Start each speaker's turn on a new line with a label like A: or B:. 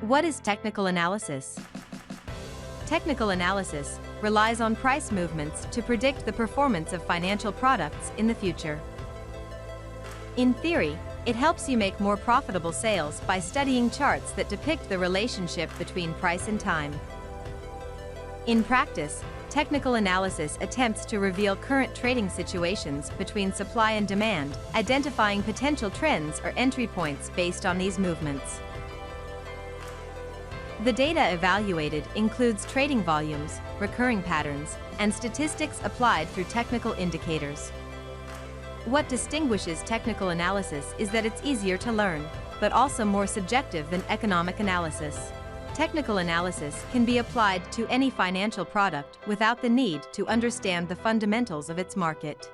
A: What is technical analysis? Technical analysis relies on price movements to predict the performance of financial products in the future. In theory, it helps you make more profitable sales by studying charts that depict the relationship between price and time. In practice, technical analysis attempts to reveal current trading situations between supply and demand, identifying potential trends or entry points based on these movements. The data evaluated includes trading volumes, recurring patterns, and statistics applied through technical indicators. What distinguishes technical analysis is that it's easier to learn, but also more subjective than economic analysis. Technical analysis can be applied to any financial product without the need to understand the fundamentals of its market.